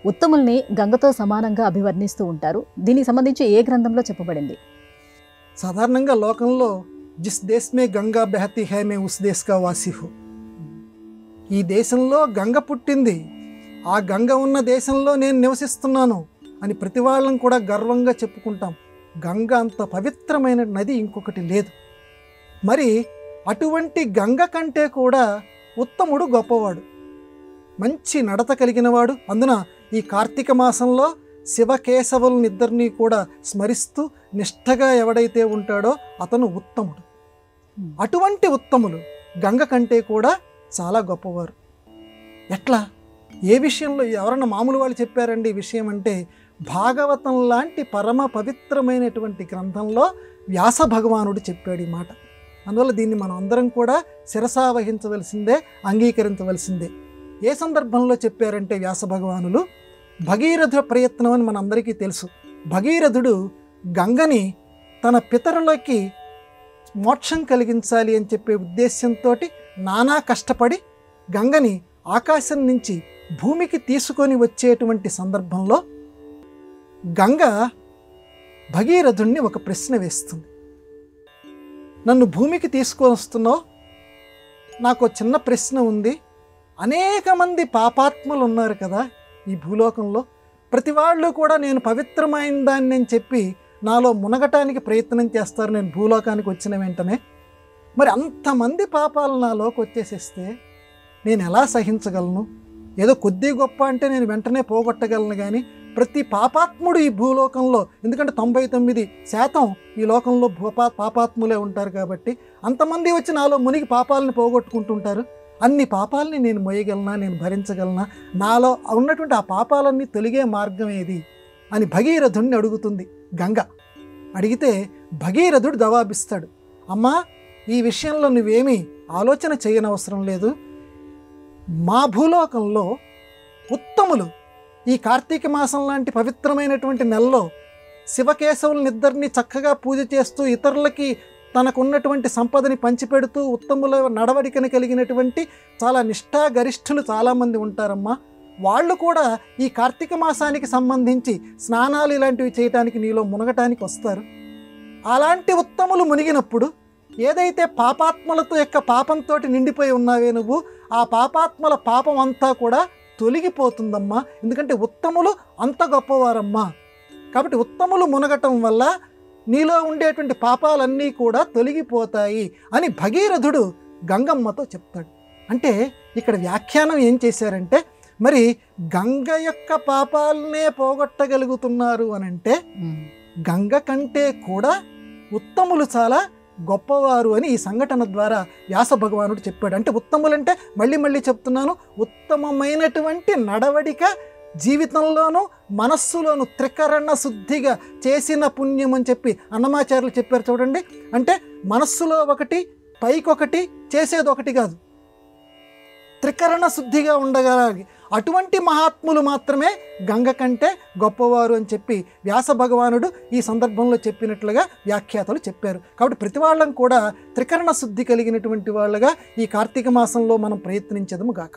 ఉత్తముల్ని గంగతో సమానంగా అభివర్ణిస్తూ ఉంటారు. దీనికి సంబంధించి ఏ గ్రంథంలో చెప్పబడింది? సాధారణంగా లోకంలో జిస్ దేశ్ మే గంగా బెహతి హై మే ఉస్ దేశ్ కా వాసి హూ. ఈ దేశంలో గంగ పుట్టింది, ఆ గంగ ఉన్న దేశంలో నేను నివసిస్తున్నాను అని ప్రతి వాళ్ళం కూడా గర్వంగా చెప్పుకుంటాం. గంగ అంత పవిత్రమైన నది ఇంకొకటి లేదు. మరి అటువంటి గంగ కంటే కూడా ఉత్తముడు గొప్పవాడు, మంచి నడత కలిగినవాడు. అందున ఈ కార్తీక మాసంలో శివకేశవులనిద్దరినీ కూడా స్మరిస్తూ నిష్ఠగా ఎవడైతే ఉంటాడో అతను ఉత్తముడు. అటువంటి ఉత్తములు గంగ కంటే కూడా చాలా గొప్పవారు. ఎట్లా, ఏ విషయంలో? ఎవరన్నా మామూలు వాళ్ళు చెప్పారండి ఈ విషయం అంటే, భాగవతం లాంటి పరమ పవిత్రమైనటువంటి గ్రంథంలో వ్యాస భగవానుడు చెప్పాడు ఈ మాట. అందువల్ల దీన్ని మనం అందరం కూడా శిరసావహించవలసిందే, అంగీకరించవలసిందే. ఏ సందర్భంలో చెప్పారంటే వ్యాస భగవానులు భగీరథ ప్రయత్నం అని మనందరికీ తెలుసు. భగీరథుడు గంగని తన పితరులకి మోక్షం కలిగించాలి అని చెప్పే ఉద్దేశంతో నానా కష్టపడి గంగని ఆకాశం నుంచి భూమికి తీసుకొని వచ్చేటువంటి సందర్భంలో గంగ భగీరథుణ్ణి ఒక ప్రశ్న వేస్తుంది. నన్ను భూమికి తీసుకొని వస్తున్నావు, నాకు చిన్న ప్రశ్న ఉంది. అనేక మంది పాపాత్ములు ఉన్నారు కదా ఈ భూలోకంలో, ప్రతి వాళ్ళు కూడా నేను పవిత్రమైన దాన్ని అని చెప్పి నాలో మునగటానికి ప్రయత్నం చేస్తారు నేను భూలోకానికి వచ్చిన వెంటనే. మరి అంతమంది పాపాలు నాలోకి వచ్చేసేస్తే నేను ఎలా సహించగలను? ఏదో కొద్ది గొప్ప అంటే నేను వెంటనే పోగొట్టగలను, కానీ ప్రతి పాపాత్ముడు ఈ భూలోకంలో, ఎందుకంటే 99% ఈ లోకంలో పాపాత్ములే ఉంటారు కాబట్టి అంతమంది వచ్చి నాలో మునిగి పాపాలని పోగొట్టుకుంటుంటారు. అన్ని పాపాలని నేను మోయగలనా, నేను భరించగలనా? నాలో ఉన్నటువంటి ఆ పాపాలన్నీ తొలిగే మార్గం ఏది అని భగీరథుడిని అడుగుతుంది గంగ. అడిగితే భగీరథుడు జవాబిస్తాడు, అమ్మా ఈ విషయంలో నువ్వేమీ ఆలోచన చేయనవసరం లేదు. మా భూలోకంలో ఉత్తములు ఈ కార్తీక మాసం లాంటి పవిత్రమైనటువంటి నెలలో శివకేశవులనిద్దరినీ చక్కగా పూజ చేస్తూ ఇతరులకి తనకున్నటువంటి సంపదని పంచిపెడుతూ ఉత్తముల నడవడికని కలిగినటువంటి చాలా నిష్ఠాగరిష్ఠులు చాలామంది ఉంటారమ్మా. వాళ్ళు కూడా ఈ కార్తీక మాసానికి సంబంధించి స్నానాలు ఇలాంటివి చేయటానికి నీలో మునగటానికి వస్తారు. అలాంటి ఉత్తములు మునిగినప్పుడు ఏదైతే పాపాత్మలతో యొక్క పాపంతో నిండిపోయి ఉన్నావే నువ్వు, ఆ పాపాత్మల పాపం అంతా కూడా తొలగిపోతుందమ్మా. ఎందుకంటే ఉత్తములు అంత గొప్పవారమ్మా. కాబట్టి ఉత్తములు మునగటం వల్ల నీలో ఉండేటువంటి పాపాలన్నీ కూడా తొలగిపోతాయి అని భగీరథుడు గంగమ్మతో చెప్తాడు. అంటే ఇక్కడ వ్యాఖ్యానం ఏం చేశారంటే, మరి గంగ యొక్క పాపాలనే పోగొట్టగలుగుతున్నారు అని అంటే గంగ కంటే కూడా ఉత్తములు చాలా గొప్పవారు అని ఈ సంఘటన ద్వారా వ్యాస భగవానుడు చెప్పాడు. అంటే ఉత్తములంటే మళ్ళీ చెప్తున్నాను, ఉత్తమమైనటువంటి నడవడిక జీవితంలోనూ మనస్సులోను త్రికరణ శుద్ధిగా చేసిన పుణ్యం అని చెప్పి అన్నమాచార్యులు చెప్పారు చూడండి. అంటే మనస్సులో ఒకటి, పైకొకటి, చేసేది ఒకటి కాదు, త్రికరణ శుద్ధిగా ఉండగలిగి అటువంటి మహాత్ములు మాత్రమే గంగ కంటే గొప్పవారు అని చెప్పి వ్యాస భగవానుడు ఈ సందర్భంలో చెప్పినట్లుగా వ్యాఖ్యాతలు చెప్పారు. కాబట్టి ప్రతి వాళ్ళం కూడా త్రికరణ శుద్ధి కలిగినటువంటి వాళ్ళగా ఈ కార్తీక మాసంలో మనం ప్రయత్నించదము గాక.